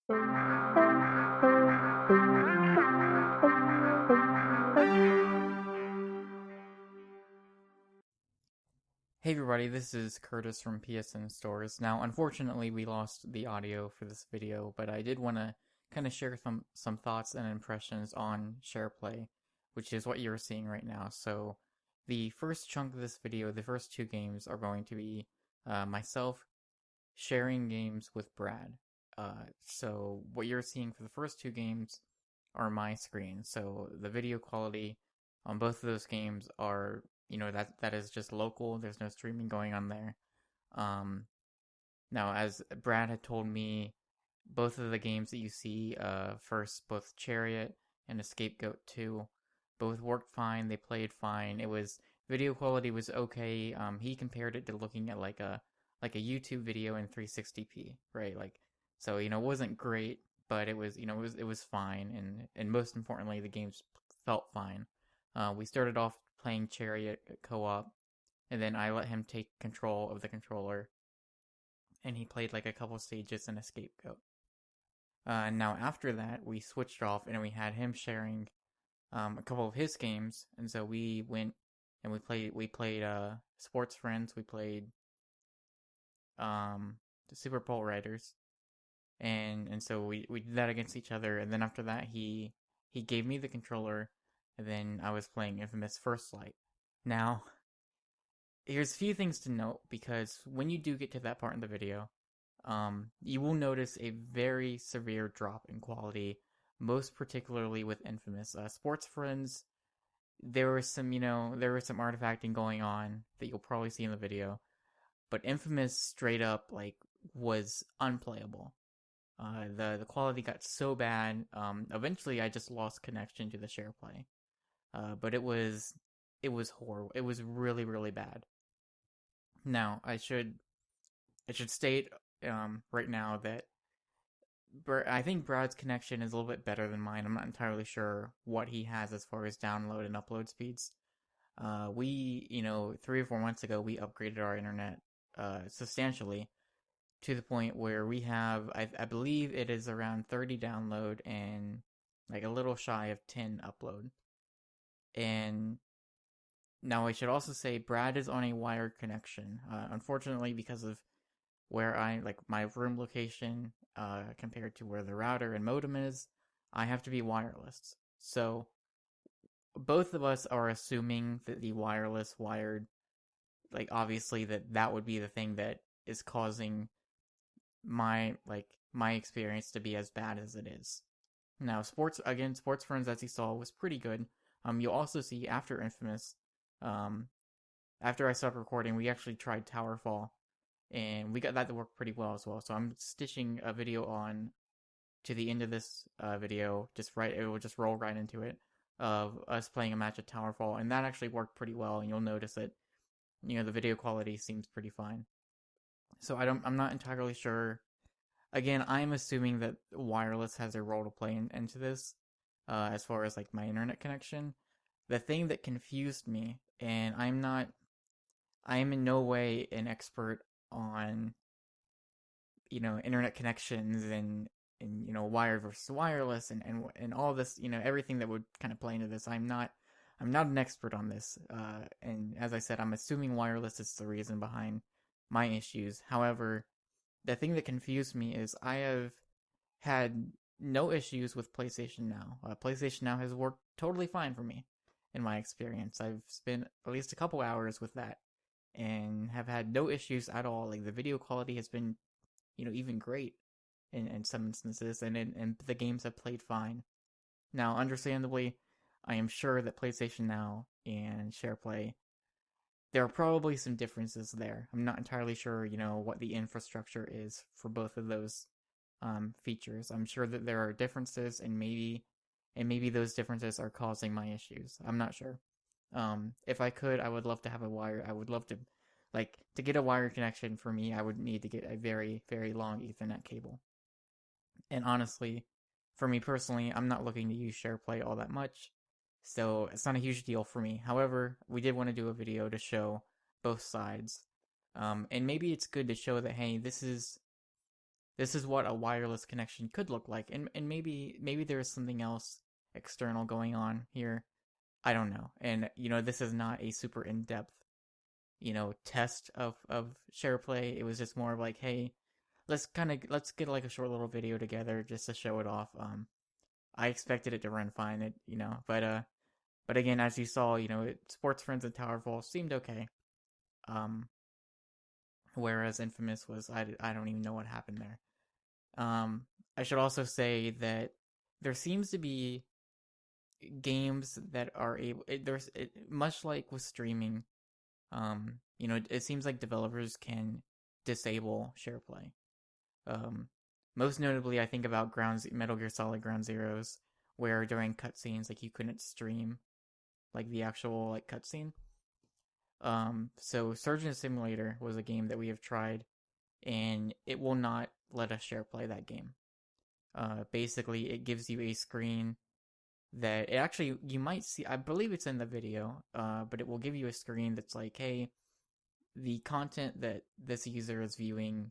Hey everybody, this is Curtis from PSN Stores. Now, unfortunately, we lost the audio for this video, but I did want to kind of share some thoughts and impressions on SharePlay, which is what you're seeing right now. So, the first chunk of this video, the first two games, are going to be myself sharing games with Brad. So, what you're seeing for the first two games are my screen. So, the video quality on both of those games are that is just local. There's no streaming going on there. Um, Now, as Brad had told me, both of the games that you see, first both Chariot and Scapegoat 2, both worked fine. They played fine. It was video quality was okay. He compared it to looking at like a YouTube video in 360p, right? Like, so it wasn't great, but it was fine, and most importantly, the games felt fine. We started off playing Chariot co-op, and then I let him take control of the controller, and he played like a couple stages in a Scapegoat. Now after that, we switched off, and we had him sharing a couple of his games, and so we went and we played Sports Friends. We played the Super Bowl Riders, and so we did that against each other, and then after that he gave me the controller, and then I was playing Infamous First Light. Now, here's a few things to note, because when you do get to that part in the video, you will notice a very severe drop in quality, most particularly with Infamous. Sports Friends, there was some artifacting going on that you'll probably see in the video, but Infamous straight up like was unplayable. The quality got so bad. Eventually, I just lost connection to the share play. But it was horrible. It was really really bad. Now I should state right now that I think Brad's connection is a little bit better than mine. I'm not entirely sure what he has as far as download and upload speeds. We 3 or 4 months ago we upgraded our internet substantially, to the point where we have, I believe it is around 30 download and like a little shy of 10 upload. And now I should also say Brad is on a wired connection. Unfortunately, because of where I like my room location compared to where the router and modem is, I have to be wireless. So both of us are assuming that the wireless wired, like obviously that would be the thing that is causing my experience to be as bad as it is. Now, Sports Friends, as you saw, was pretty good. You'll also see after Infamous, um, after I stopped recording, we actually tried Towerfall, and we got that to work pretty well as well. So I'm stitching a video on to the end of this video, it will just roll right into it, of us playing a match at Towerfall, and that actually worked pretty well. And you'll notice that the video quality seems pretty fine. So I'm not entirely sure. Again, I'm assuming that wireless has a role to play into this, as far as like my internet connection. The thing that confused me, and I am in no way an expert on internet connections and wired versus wireless and all this, everything that would kind of play into this. I'm not an expert on this, and as I said, I'm assuming wireless is the reason behind my issues. However, the thing that confused me is I have had no issues with PlayStation Now. PlayStation Now has worked totally fine for me in my experience. I've spent at least a couple hours with that and have had no issues at all. Like the video quality has been, even great in some instances, and the games have played fine. Now, understandably, I am sure that PlayStation Now and SharePlay, there are probably some differences there. I'm not entirely sure, what the infrastructure is for both of those features. I'm sure that there are differences, and maybe those differences are causing my issues. I'm not sure. If I could, I would love to have a wire. I would love to, like, to get a wire connection for me, I would need to get a very, very long Ethernet cable. And honestly, for me personally, I'm not looking to use SharePlay all that much, so it's not a huge deal for me. However, we did want to do a video to show both sides. And maybe it's good to show that, hey, this is what a wireless connection could look like, and maybe there's something else external going on here. I don't know. And this is not a super in-depth test of SharePlay. It was just more of like, hey, let's get like a short little video together just to show it off. I expected it to run fine, but again, as you saw, Sports Friends and Towerfall seemed okay. Um, whereas Infamous was, I don't even know what happened there. I should also say that there seems to be games that are much like with streaming. It seems like developers can disable SharePlay. Most notably, I think about Metal Gear Solid Ground Zeroes, where during cutscenes, like you couldn't stream like the actual like cutscene. So Surgeon Simulator was a game that we have tried, and it will not let us share play that game. Basically, it gives you a screen that you might see. I believe it's in the video, but it will give you a screen that's like, hey, the content that this user is viewing,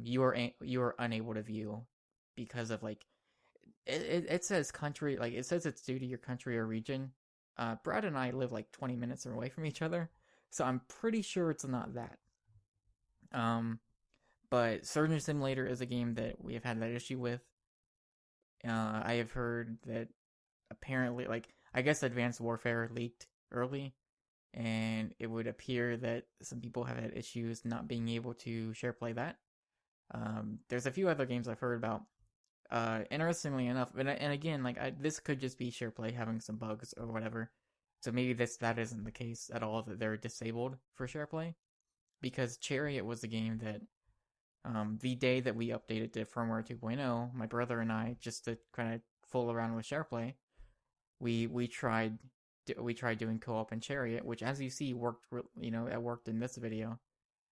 you are unable to view because of like it says country, like it says it's due to your country or region. Brad and I live like 20 minutes away from each other, so I'm pretty sure it's not that. But Surgeon Simulator is a game that we have had that issue with. I have heard that apparently, like, I guess Advanced Warfare leaked early, and it would appear that some people have had issues not being able to share play that. There's a few other games I've heard about. Interestingly enough, and again, like this could just be share play having some bugs or whatever. So maybe that isn't the case at all, that they're disabled for share play, because Chariot was a game that the day that we updated to firmware 2.0, my brother and I, just to kind of fool around with SharePlay, we tried doing co-op in Chariot, which, as you see, worked. It worked in this video.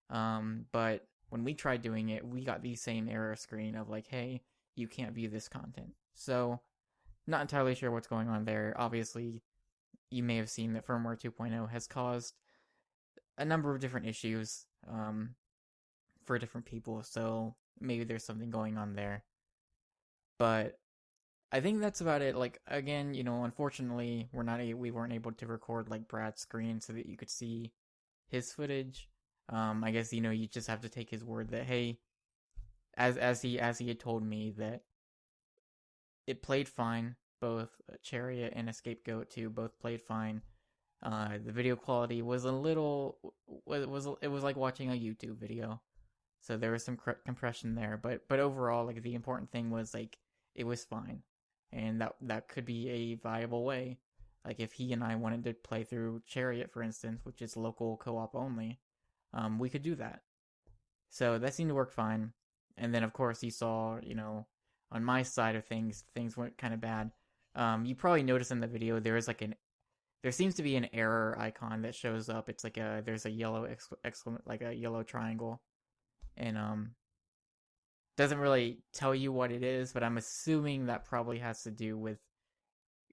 But when we tried doing it, we got the same error screen of like, hey, you can't view this content. So, not entirely sure what's going on there. Obviously, you may have seen that firmware 2.0 has caused a number of different issues for different people, so maybe there's something going on there. But I think that's about it. Like, again, unfortunately, we weren't able to record like Brad's screen so that you could see his footage. I guess you just have to take his word that, hey, as he had told me, that it played fine. Both Chariot and Scapegoat 2 both played fine. The video quality was a little it was like watching a YouTube video, so there was some compression there. But overall, like, the important thing was like it was fine, and that could be a viable way. Like, if he and I wanted to play through Chariot, for instance, which is local co-op only, we could do that. So that seemed to work fine. And then, of course, you saw, on my side of things went kind of bad. You probably noticed in the video there seems to be an error icon that shows up. It's like there's a yellow like a yellow triangle, and doesn't really tell you what it is, but I'm assuming that probably has to do with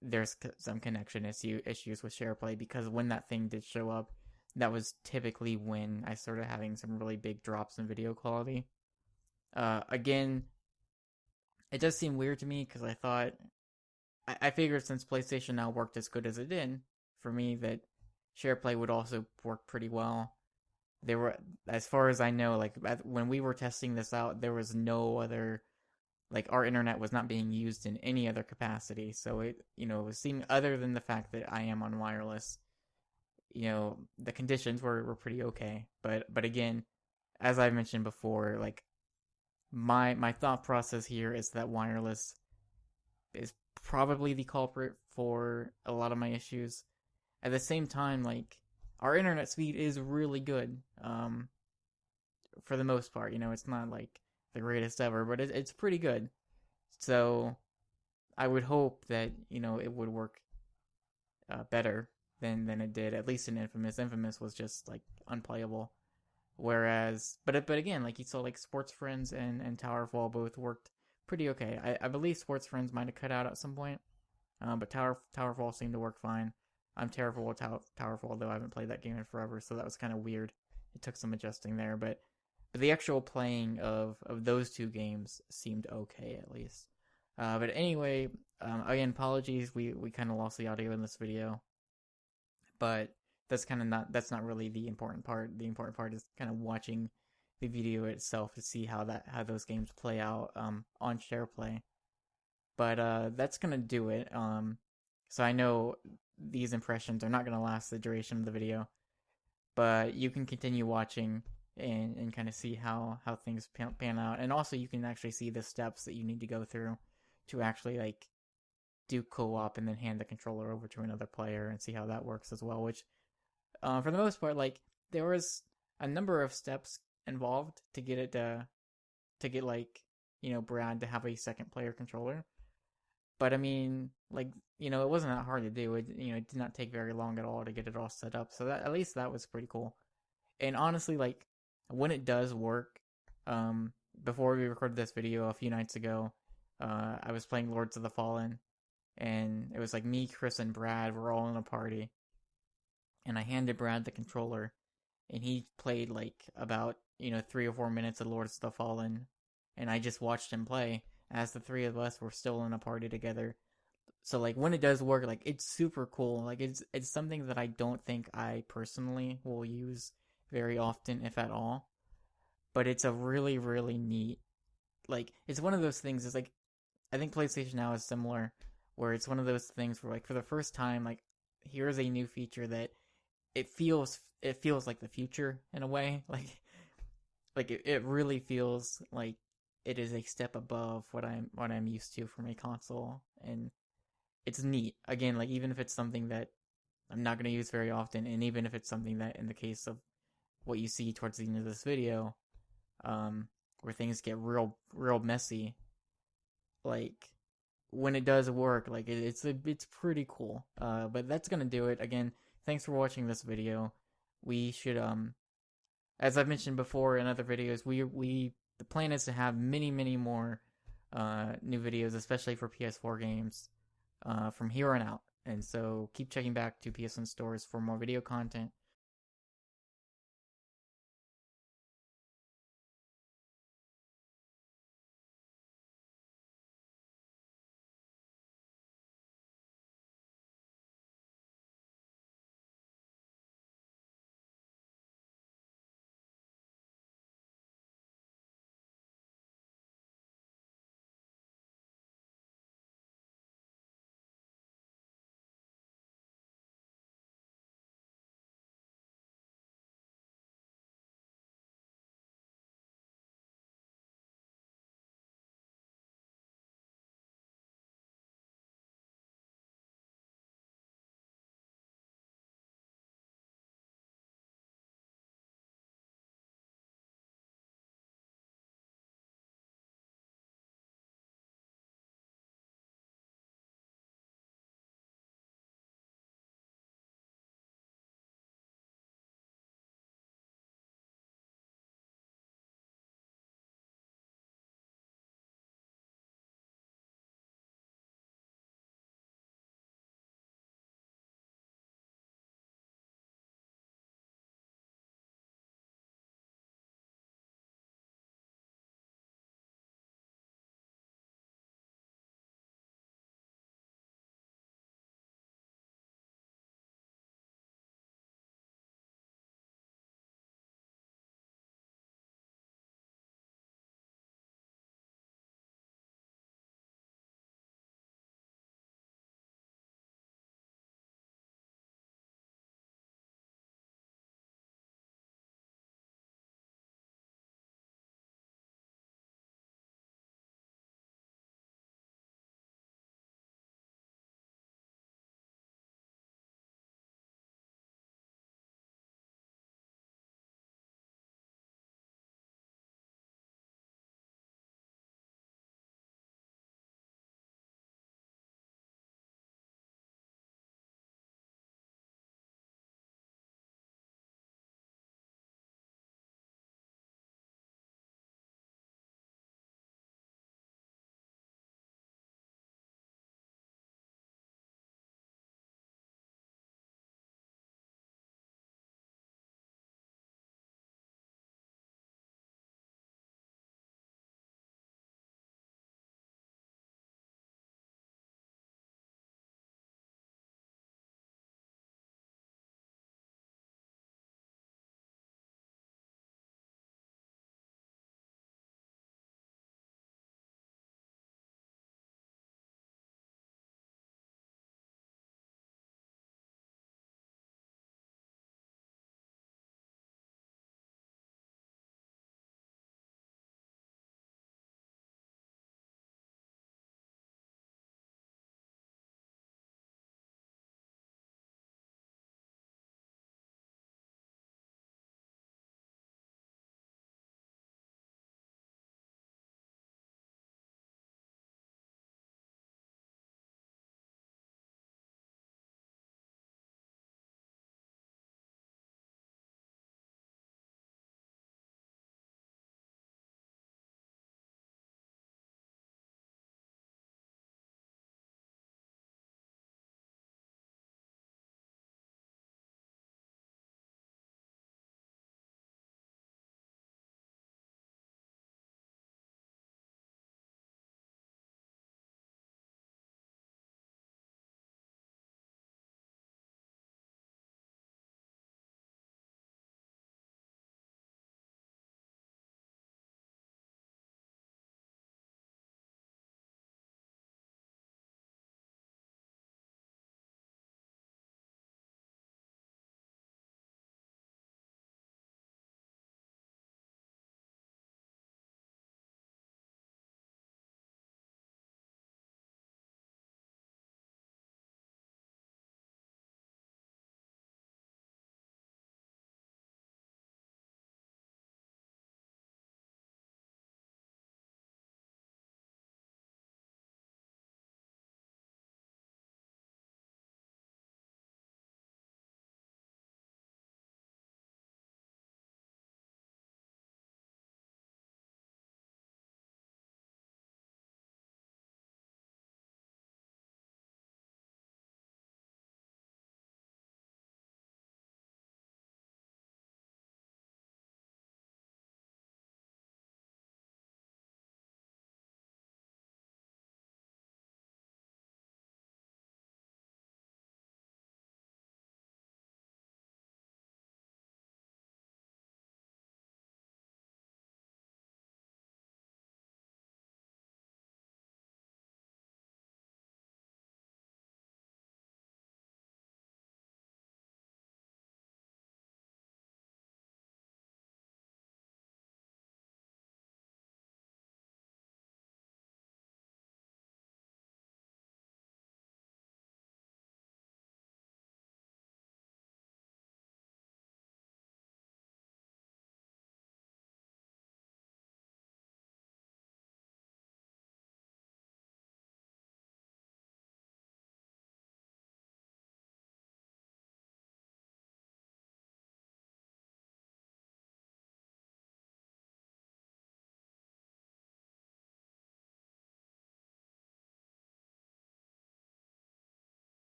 there's some connection issues with SharePlay, because when that thing did show up, that was typically when I started having some really big drops in video quality. Again, it does seem weird to me, because I figured since PlayStation Now worked as good as it did for me, that SharePlay would also work pretty well. There were, as far as I know, like when we were testing this out, there was no other, like, our internet was not being used in any other capacity. So it was seeming, other than the fact that I am on wireless, the conditions were pretty okay. But again, as I mentioned before, like, my thought process here is that wireless is probably the culprit for a lot of my issues. At the same time, like, our internet speed is really good, for the most part. It's not like the greatest ever, but it's pretty good. So I would hope that it would work better than it did, at least in Infamous. Infamous was just like unplayable. Whereas, but again, like you saw, like Sports Friends and Towerfall both worked pretty okay. I believe Sports Friends might have cut out at some point, but Towerfall seemed to work fine. I'm terrible with Towerfall, though I haven't played that game in forever, so that was kind of weird. It took some adjusting there, but but the actual playing of those two games seemed okay at least. But anyway, again, apologies, we kind of lost the audio in this video, but that's not really the important part. The important part is kind of watching the video itself to see how those games play out on SharePlay. But that's gonna do it. So I know these impressions are not gonna last the duration of the video, but you can continue watching and kind of see how things pan out, and also you can actually see the steps that you need to go through to actually like do co-op and then hand the controller over to another player and see how that works as well. Which, for the most part, like there was a number of steps involved to get it to get like Brad to have a second player controller. But I mean, like it wasn't that hard to do. It did not take very long at all to get it all set up. So that at least that was pretty cool. And honestly, like when it does work, before we recorded this video a few nights ago, I was playing Lords of the Fallen, and it was like me, Chris, and Brad were all in a party, and I handed Brad the controller, and he played like about 3 or 4 minutes of Lords of the Fallen, and I just watched him play as the three of us were still in a party together. So like when it does work, like it's super cool. Like it's something that I don't think I personally will use very often, if at all. But it's a really, really neat, like it's one of those things. It's like I think PlayStation Now is similar, where it's one of those things where like for the first time, like here's a new feature that it feels like the future in a way. Like it really feels like it is a step above what I'm used to from a console, and it's neat. Again, like even if it's something that I'm not going to use very often, and even if it's something that, in the case of what you see towards the end of this video, where things get real messy, like when it does work, like it's pretty cool. But that's gonna do it. Again, thanks for watching this video. We should as I've mentioned before in other videos, the plan is to have many more new videos, especially for PS4 games, from here on out. And so keep checking back to PSN stores for more video content.